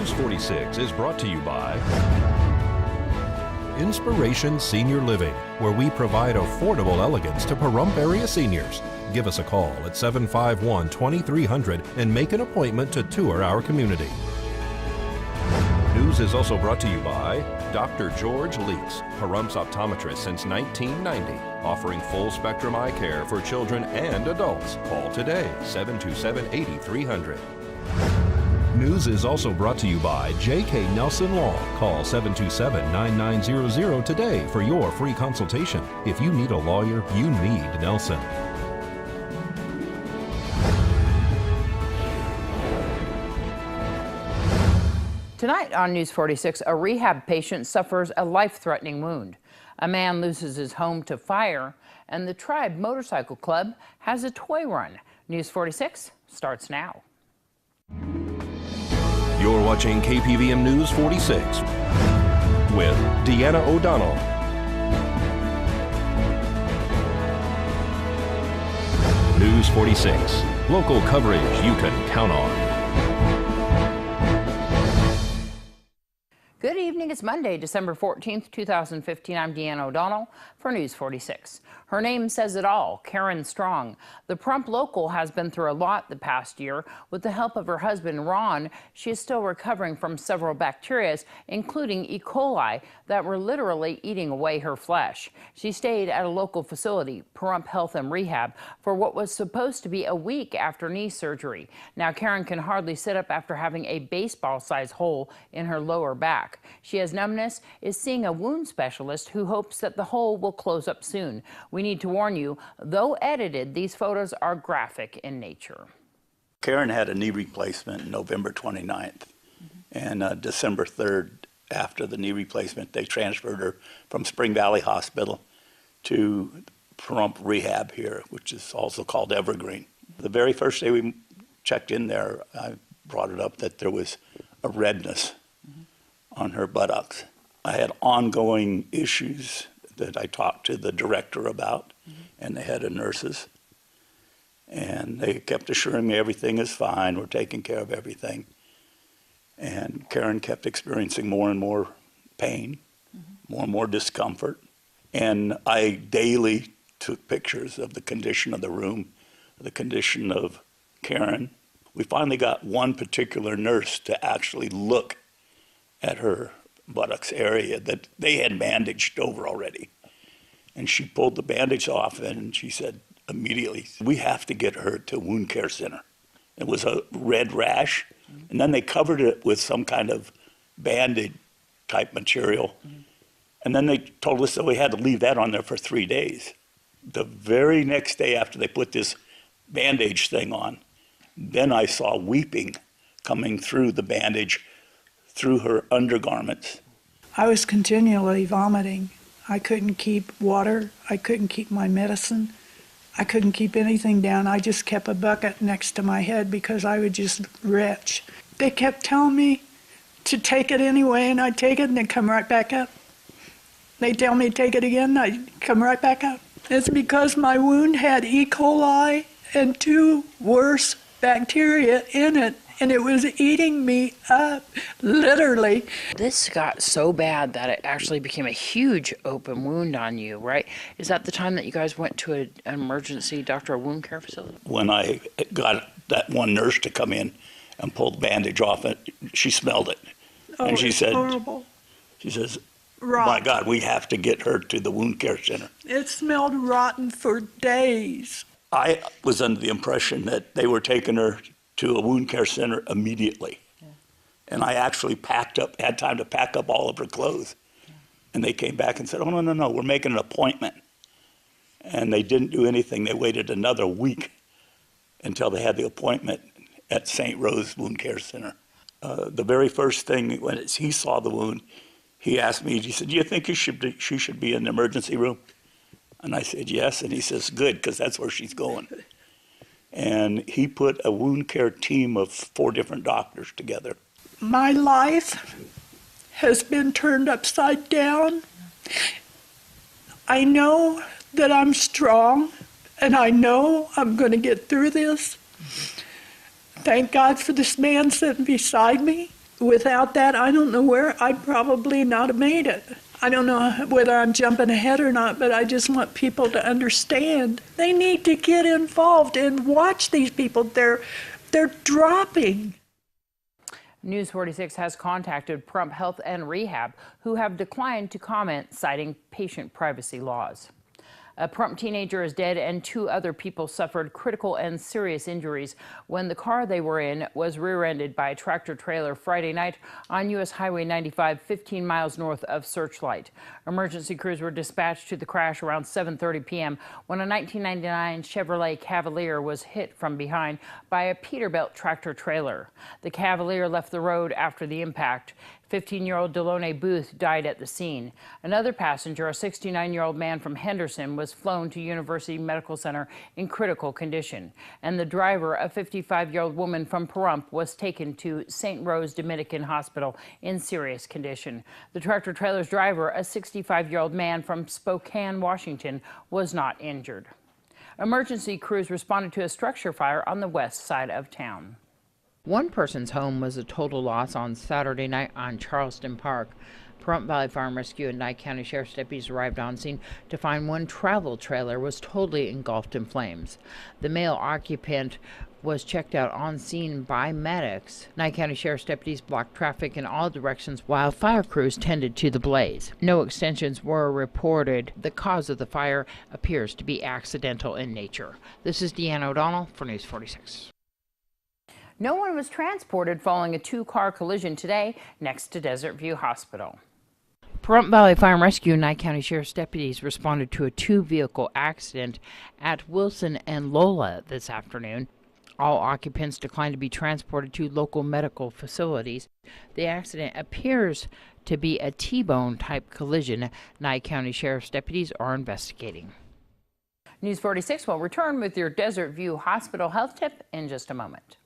News 46 is brought to you by Inspiration Senior Living, where we provide affordable elegance to Pahrump area seniors. Give us a call at 751-2300 and make an appointment to tour our community. News is also brought to you by Dr. George Leeks, Pahrump's optometrist since 1990, offering full spectrum eye care for children and adults. Call today, 727-8300. News is also brought to you by J.K. Nelson Law. Call 727-9900 today for your free consultation. If you need a lawyer, you need Nelson. Tonight on News 46, a rehab patient suffers a life-threatening wound. A man loses his home to fire, and the Tribe Motorcycle Club has a toy run. News 46 starts now. You're watching KPVM News 46 with Deanna O'Donnell. News 46, local coverage you can count on. Good evening. It's Monday, December 14th, 2015. I'm Deanna O'Donnell for News 46. Her name says it all, Karen Strong. The Pahrump local has been through a lot the past year. With the help of her husband, Ron, she is still recovering from several bacteria, including E. coli, that were literally eating away her flesh. She stayed at a local facility, Pahrump Health and Rehab, for what was supposed to be a week after knee surgery. Now, Karen can hardly sit up after having a baseball-sized hole in her lower back. She has numbness, is seeing a wound specialist who hopes that the hole will close up soon. We need to warn you, though edited, these photos are graphic in nature. Karen had a knee replacement November 29th, and December 3rd, after the knee replacement, they transferred her from Spring Valley Hospital to Pahrump Rehab here, which is also called Evergreen. The very first day we checked in there, I brought it up that there was a redness on her buttocks. I had ongoing issues that I talked to the director about and the head of nurses. And they kept assuring me everything is fine, we're taking care of everything. And Karen kept experiencing more and more pain, more and more discomfort. And I daily took pictures of the condition of the room, the condition of Karen. We finally got one particular nurse to actually look at her buttocks area that they had bandaged over already. And she pulled the bandage off and she said immediately, we have to get her to a wound care center. It was a red rash, and then they covered it with some kind of Band-Aid type material. And then they told us that we had to leave that on there for 3 days. The very next day after they put this bandage thing on, then I saw weeping coming through the bandage, through her undergarments. I was continually vomiting. I couldn't keep water. I couldn't keep my medicine. I couldn't keep anything down. I just kept a bucket next to my head because I would just retch. They kept telling me to take it anyway, and I'd take it and then come right back up. They tell me to take it again, I'd come right back up. It's because my wound had E. coli and 2 worse bacteria in it, and it was eating me up, literally. This got so bad that it actually became a huge open wound on you, right? Is that the time that you guys went to an emergency doctor or wound care facility? When I got that one nurse to come in and pull the bandage off it, she smelled it. Oh, and she said, horrible. She says, Rot. my God, we have to get her to the wound care center. It smelled rotten for days. I was under the impression that they were taking her to a wound care center immediately. And I actually had time to pack up all of her clothes. And they came back and said, oh, no, we're making an appointment. And they didn't do anything. They waited another week until they had the appointment at St. Rose Wound Care Center. The very first thing, when he saw the wound, he asked me, he said, do you think she should be in the emergency room? And I said, yes. And he says, good, because that's where she's going. And he put a wound care team of 4 different doctors together. My life has been turned upside down. I know that I'm strong, and I know I'm going to get through this. Thank God for this man sitting beside me without that, I don't know where, I'd probably not have made it. I don't know whether I'm jumping ahead or not, but I just want people to understand. They need to get involved and watch these people. They're dropping. News 46 has contacted Prump Health and Rehab, who have declined to comment, citing patient privacy laws. A Prump teenager is dead and 2 other people suffered critical and serious injuries when the car they were in was rear-ended by a tractor-trailer Friday night on U.S. Highway 95, 15 miles north of Searchlight. Emergency crews were dispatched to the crash around 7:30 p.m. when a 1999 Chevrolet Cavalier was hit from behind by a Peterbilt tractor-trailer. The Cavalier left the road after the impact. 15-year-old Delone Booth died at the scene. Another passenger, a 69-year-old man from Henderson, was flown to University Medical Center in critical condition. And the driver, a 55-year-old woman from Pahrump, was taken to St. Rose Dominican Hospital in serious condition. The tractor-trailer's driver, a 65-year-old man from Spokane, Washington, was not injured. Emergency crews responded to a structure fire on the west side of town. One person's home was a total loss on Saturday night on Charleston Park. Pahrump Valley Fire and Rescue and Nye County Sheriff's deputies arrived on scene to find one travel trailer was totally engulfed in flames. The male occupant was checked out on scene by medics. Nye County Sheriff's deputies blocked traffic in all directions while fire crews tended to the blaze. No extensions were reported. The cause of the fire appears to be accidental in nature. This is Deanna O'Donnell for News 46. No one was transported following a 2-car collision today next to Desert View Hospital. Pahrump Valley Fire and Rescue and Nye County Sheriff's deputies responded to a 2-vehicle accident at Wilson and Lola this afternoon. All occupants declined to be transported to local medical facilities. The accident appears to be a T-bone type collision. Nye County Sheriff's deputies are investigating. News 46 will return with your Desert View Hospital health tip in just a moment.